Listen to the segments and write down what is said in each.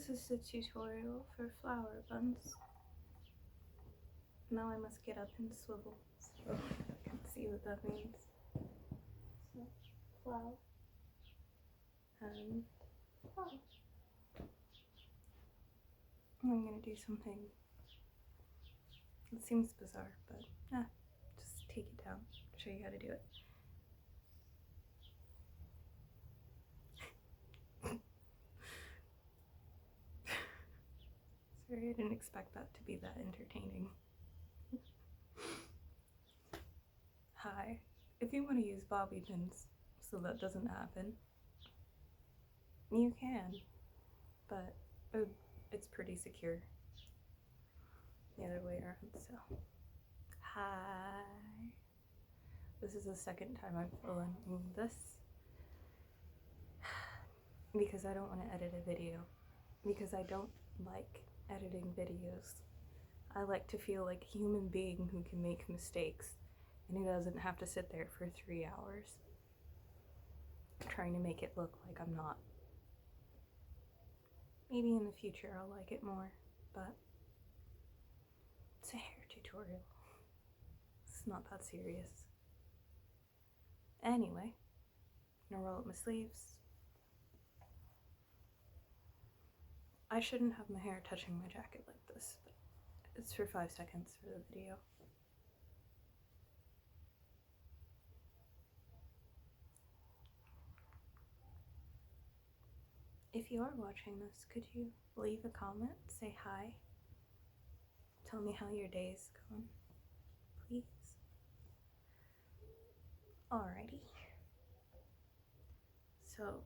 This is a tutorial for flower buns. Now I must get up and swivel so I can see what that means. So, flower and flower. I'm gonna do something that seems bizarre, but just take it down, show you how to do it. Sorry, I didn't expect that to be that entertaining. Hi, if you want to use bobby pins so that doesn't happen, you can, but it's pretty secure the other way around. So, hi. This is the second time I'm filming this because I don't want to edit a video, because I don't like editing videos. I like to feel like a human being who can make mistakes and who doesn't have to sit there for 3 hours trying to make it look like I'm not. Maybe in the future I'll like it more, but it's a hair tutorial. It's not that serious. Anyway, I'm gonna roll up my sleeves. I shouldn't have my hair touching my jacket like this, but it's for 5 seconds for the video. If you are watching this, could you leave a comment, say hi, tell me how your day's going, please? Alrighty. So,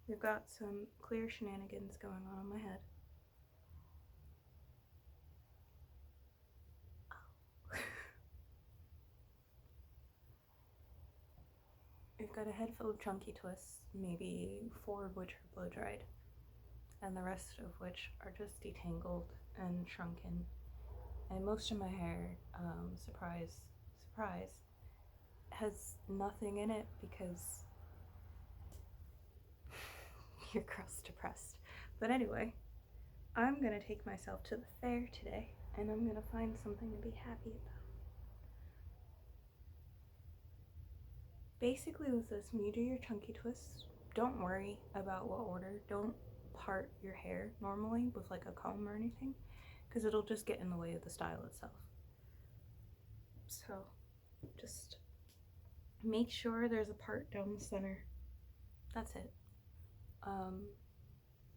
we've got some clear shenanigans going on in my head. We've got a head full of chunky twists, maybe 4 of which are blow dried, and the rest of which are just detangled and shrunken. And most of my hair, surprise, surprise, has nothing in it because you're crust depressed. But anyway, I'm gonna take myself to the fair today, and I'm gonna find something to be happy about. Basically with this, when you do your chunky twists, don't worry about what order. Don't part your hair normally with like a comb or anything, because it'll just get in the way of the style itself. So just make sure there's a part down the center. That's it.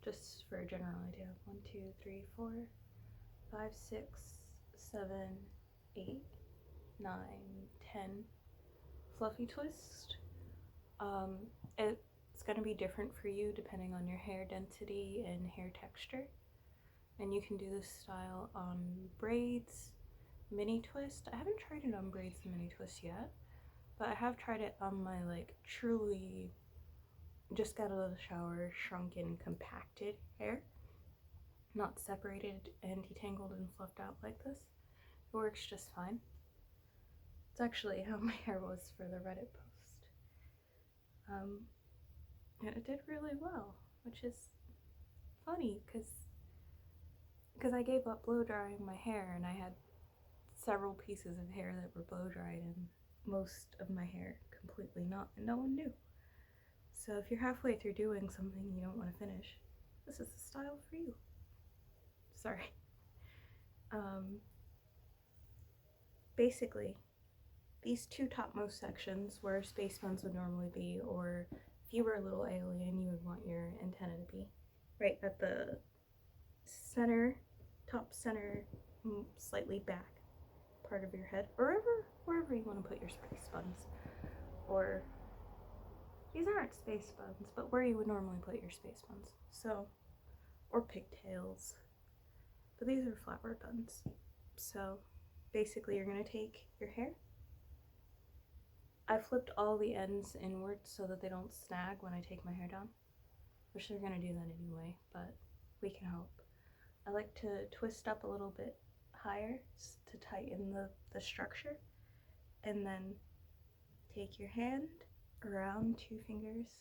Just for a general idea. 1, 2, 3, 4, 5, 6, 7, 8, 9, 10 fluffy twist. It's going to be different for you depending on your hair density and hair texture, and you can do this style on braids, mini twist. I haven't tried it on braids and mini twist yet, but I have tried it on my like truly just got out of the shower, shrunken, compacted hair, not separated and detangled and fluffed out like this. It works just fine. It's actually how my hair was for the Reddit post. And it did really well, which is funny because I gave up blow drying my hair, and I had several pieces of hair that were blow dried and most of my hair completely not, and no one knew. So if you're halfway through doing something you don't want to finish, this is the style for you. Sorry. Basically, these 2 topmost sections where space buns would normally be, or if you were a little alien, you would want your antenna to be right at the center, top center, slightly back part of your head, or wherever you want to put your space buns. Or these aren't space buns, but where you would normally put your space buns. So, or pigtails. But these are flower buns. So basically you're going to take your hair. I flipped all the ends inward so that they don't snag when I take my hair down, which they're going to do that anyway, but we can hope. I like to twist up a little bit higher to tighten the structure, and then take your hand around 2 fingers,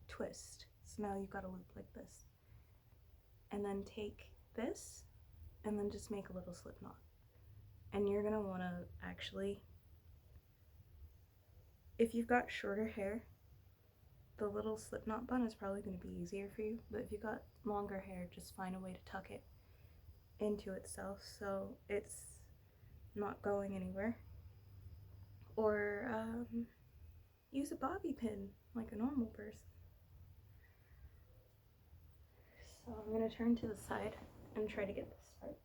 twist. So now you've got a loop like this. and then take this and then just make a little slip knot. And you're gonna wanna actually, if you've got shorter hair, the little slip knot bun is probably gonna be easier for you, but if you've got longer hair, just find a way to tuck it into itself so it's not going anywhere. Or use a bobby pin like a normal person. So I'm gonna turn to the side and try to get this part.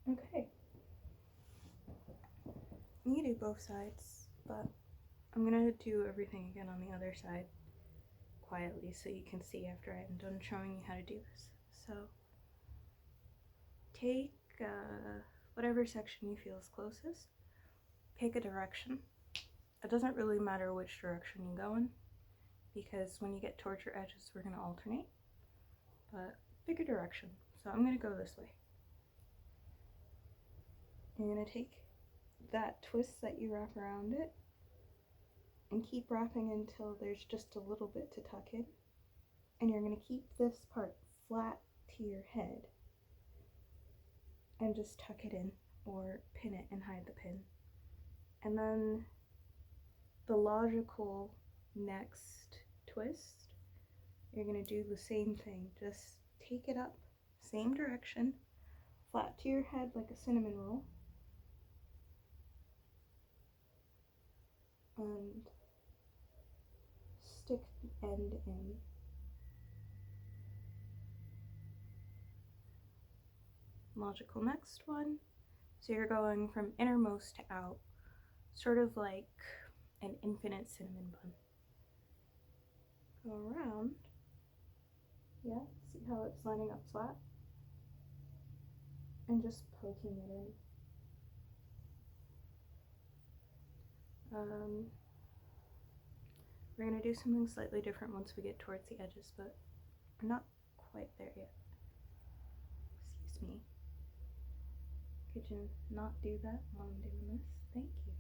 Okay. You can do both sides, but I'm gonna do everything again on the other side quietly so you can see after I'm done showing you how to do this. So take whatever section you feel is closest, pick a direction. It doesn't really matter which direction you go in because when you get towards your edges we're going to alternate, but pick a direction. So I'm going to go this way. You're going to take that twist that you wrap around it and keep wrapping until there's just a little bit to tuck in, and you're going to keep this part flat to your head and just tuck it in or pin it and hide the pin. And then the logical next twist, you're going to do the same thing, just take it up, same direction, flat to your head like a cinnamon roll, and stick the end in. Logical next one, so you're going from innermost to out, sort of like an infinite cinnamon bun. Go around, yeah, see how it's lining up flat? And just poking it in. We're going to do something slightly different once we get towards the edges, but we're not quite there yet. Excuse me. Could you not do that while I'm doing this? Thank you.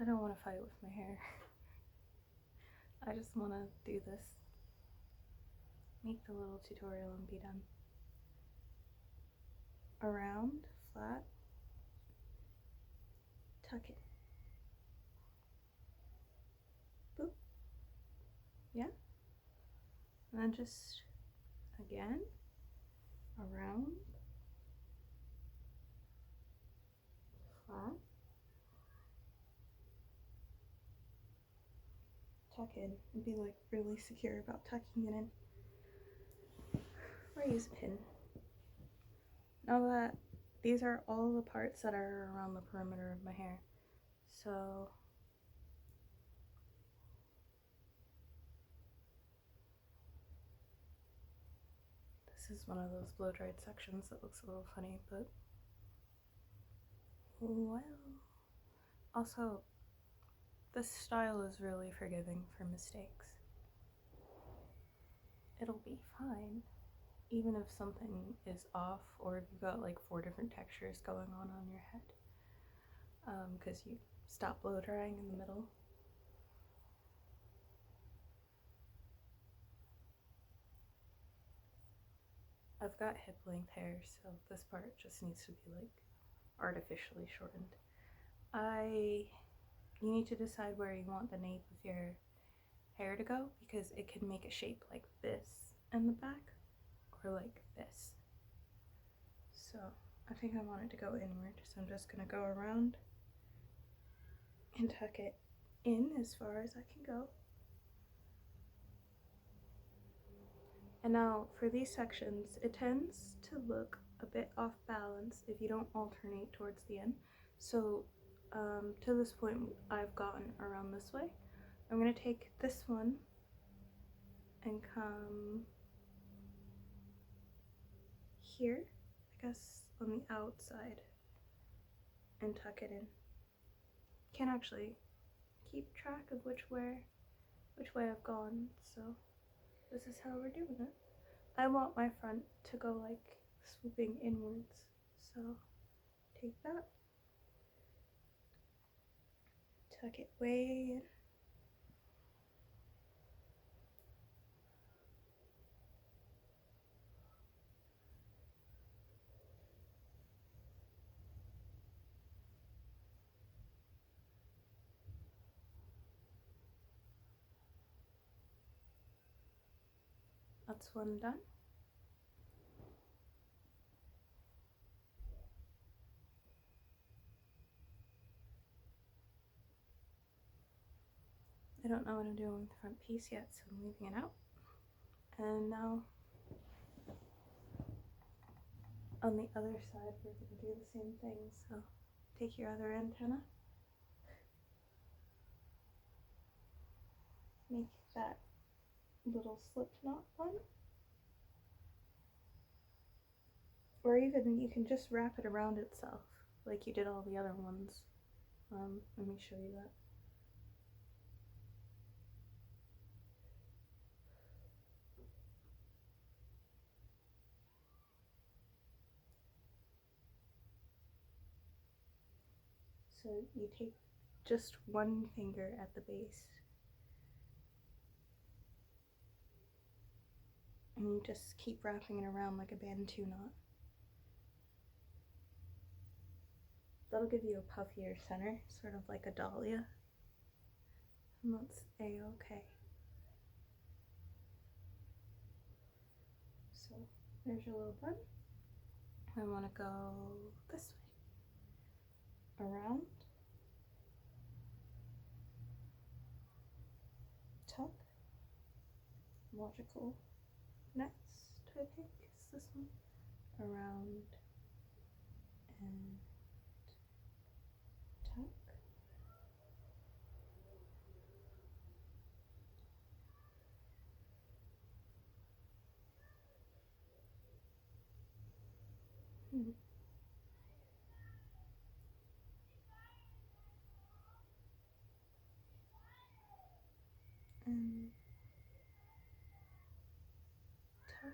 I don't want to fight with my hair. I just want to do this. Make the little tutorial and be done. Around, flat, tuck it. Boop. Yeah? And then just again, around, flat, tuck in, and be like really secure about tucking it in. Or use a pin. Now that these are all the parts that are around the perimeter of my hair, so this is one of those blow dried sections that looks a little funny, but well. Also, this style is really forgiving for mistakes. It'll be fine, even if something is off or if you've got like 4 different textures going on your head, because you stop blow drying in the middle. I've got hip length hair, so this part just needs to be like artificially shortened. You need to decide where you want the nape of your hair to go, because it can make a shape like this in the back or like this. So I think I want it to go inward, so I'm just gonna go around and tuck it in as far as I can go. And now for these sections, it tends to look a bit off balance if you don't alternate towards the end. So to this point I've gotten around this way. I'm going to take this one and come here, I guess on the outside, and tuck it in. Can't actually keep track of which way I've gone, so this is how we're doing it. I want my front to go like swooping inwards, so take that, tuck it way in. That's one done. I don't know what I'm doing with the front piece yet, so I'm leaving it out. And now on the other side, we're going to do the same thing. So take your other antenna, make that little slip knot one, or even you can just wrap it around itself like you did all the other ones. Let me show you that. So you take just one finger at the base and you just keep wrapping it around like a Bantu knot. That'll give you a puffier center, sort of like a dahlia. And that's a-okay. So there's your little bun. I want to go this way, around, tuck, logical next, I think is this one, around and tuck. And tuck.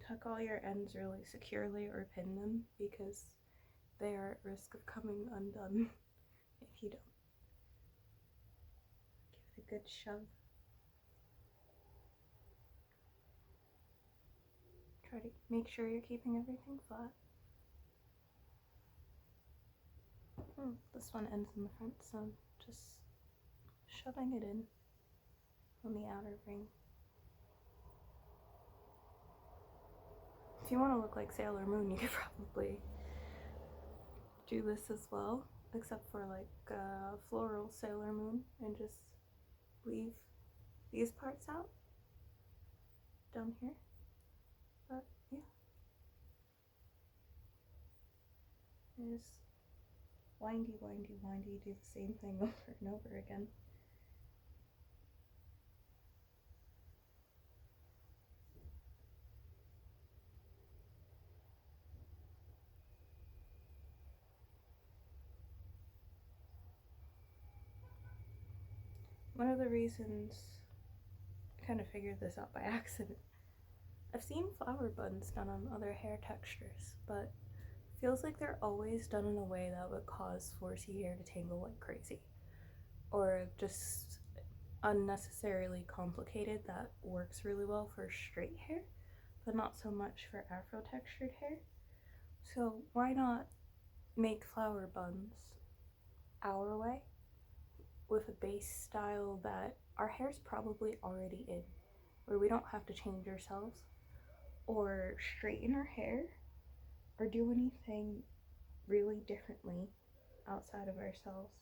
Tuck all your ends really securely or pin them because they are at risk of coming undone if you don't. Give it a good shove. Try to make sure you're keeping everything flat. This one ends in the front, so I'm just shoving it in on the outer ring. If you want to look like Sailor Moon, you could probably do this as well, except for like floral Sailor Moon, and just leave these parts out down here. But yeah, just windy, windy, windy, do the same thing over and over again. One of the reasons I kind of figured this out by accident. I've seen flower buns done on other hair textures, but feels like they're always done in a way that would cause 4C hair to tangle like crazy, or just unnecessarily complicated that works really well for straight hair, but not so much for afro textured hair. So why not make flower buns our way with a base style that our hair's probably already in, where we don't have to change ourselves or straighten our hair or do anything really differently outside of ourselves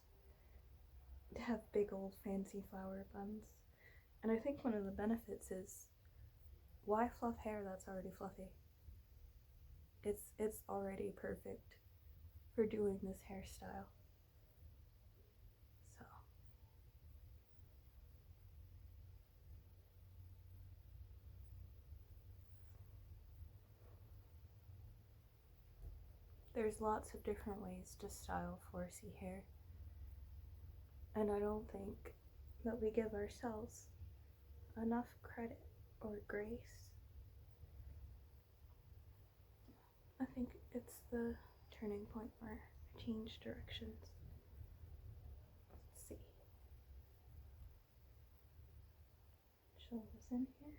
to have big old fancy flower buns. And I think one of the benefits is, why fluff hair that's already fluffy? It's already perfect for doing this hairstyle. So there's lots of different ways to style 4C hair, and I don't think that we give ourselves enough credit or grace. I think it's the turning point where I change directions. Let's see. Show this in here.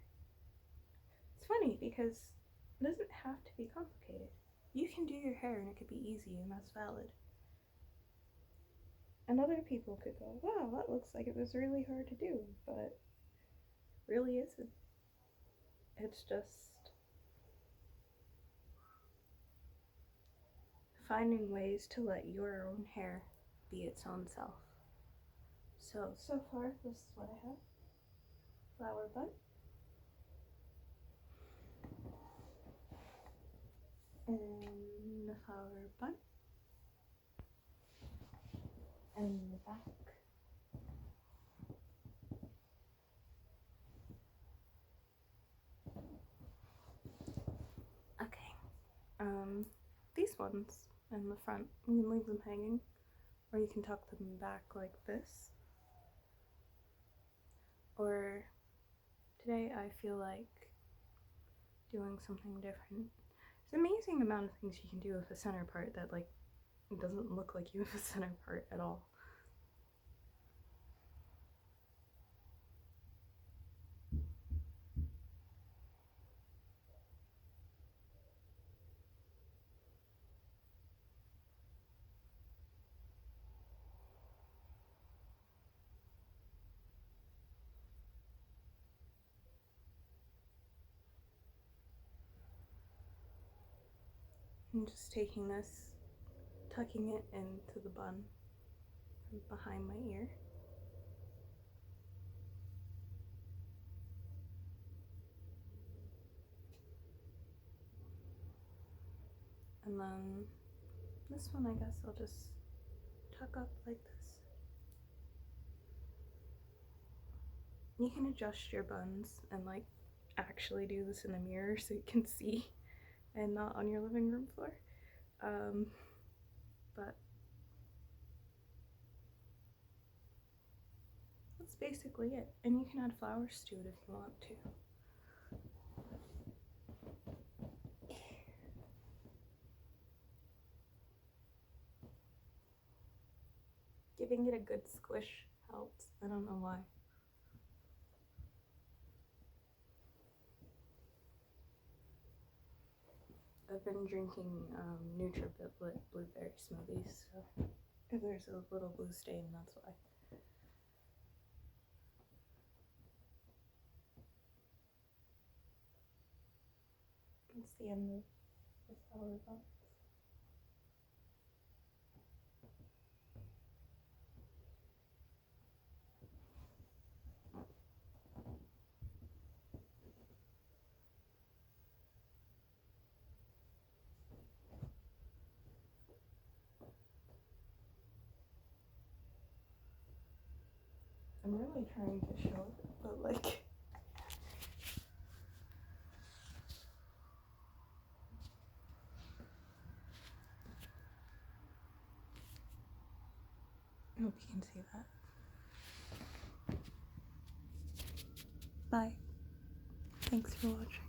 It's funny because it doesn't have to be complicated. You can do your hair and it could be easy, and that's valid. And other people could go, wow, that looks like it was really hard to do, but it really isn't. It's just finding ways to let your own hair be its own self. So far, this is what I have. Flower bun. And the flower bun. And the back. Okay. These ones in the front, you can leave them hanging, or you can tuck them back like this. Or today I feel like doing something different. There's an amazing amount of things you can do with the center part that like it doesn't look like you have a center part at all. I'm just taking this, tucking it into the bun behind my ear. And then this one I guess I'll just tuck up like this. You can adjust your buns and like actually do this in the mirror so you can see and not on your living room floor. But that's basically it. And you can add flowers to it if you want to. Giving it a good squish helps. I don't know why. I've been drinking NutriBit blueberry smoothies, so if there's a little blue stain, that's why. That's the end of the flower box. I'm really trying to show it, but like I hope you can see that. Bye. Thanks for watching.